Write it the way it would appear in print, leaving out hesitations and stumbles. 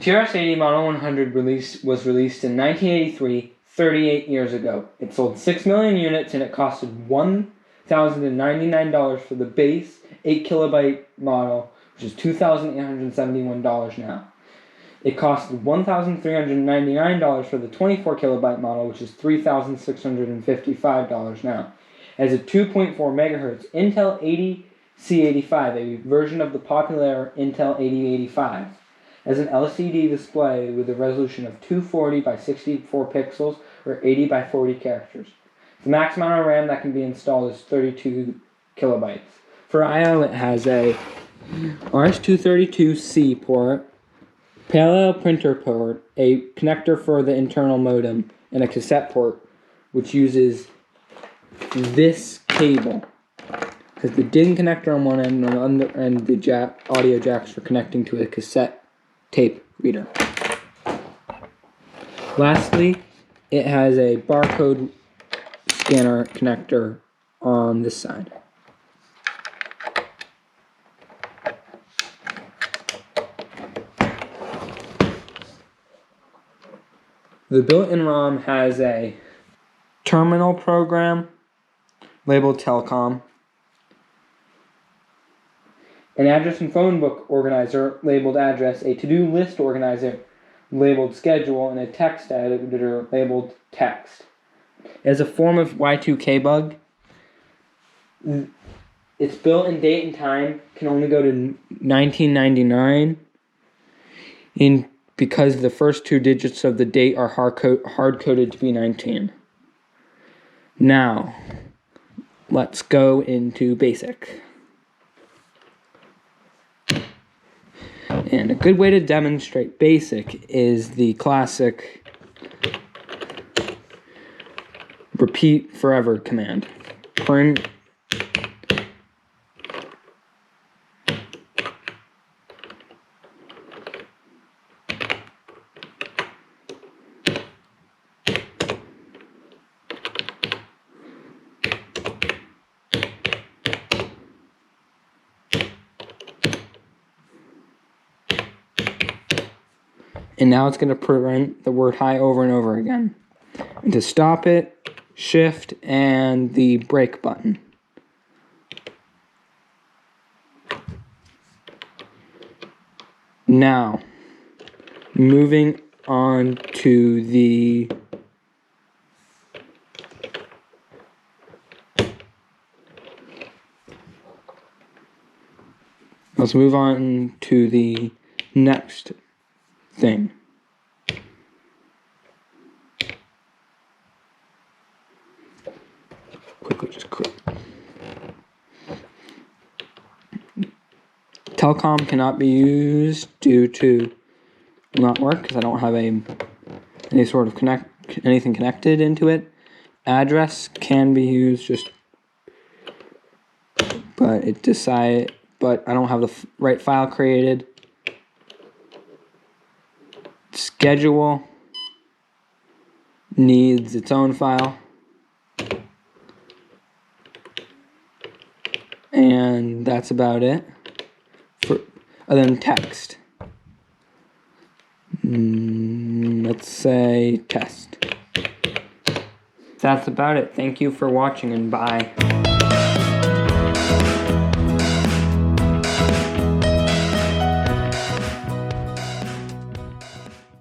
TRS-80 Model 100 was released in 1983, 38 years ago. It sold 6 million units and it costed $1,099 for the base 8KB model, which is $2,871 now. It costed $1,399 for the 24KB model, which is $3,655 now. It has a 2.4 MHz Intel 80C85, a version of the popular Intel 8085. As an LCD display with a resolution of 240 by 64 pixels or 80 by 40 characters. The max amount of RAM that can be installed is 32 kilobytes. For I/O, it has a RS-232C port, parallel printer port, a connector for the internal modem, and a cassette port, which uses this cable. Has the DIN connector on one end and the audio jacks for connecting to a cassette tape reader. Lastly, it has a barcode scanner connector on this side. The built-in ROM has a terminal program labeled Telecom, an address and phone book organizer labeled Address, a to-do list organizer labeled Schedule, and a text editor labeled Text. As a form of Y2K bug, its built-in date and time can only go to 1999 because the first two digits of the date are hard-coded to be 19. Now, let's go into BASIC. And a good way to demonstrate BASIC is the classic repeat forever command. Print and now it's going to print the word hi over and over again. And to stop it, Shift and the break button. Now, moving on to the let's move on to the next thing. Just click. Telecom cannot be used due to not work because I don't have any sort of anything connected into it. Address can be used but I don't have the right file created. Schedule needs its own file. And that's about it. Then text. Let's say test. That's about it. Thank you for watching and bye.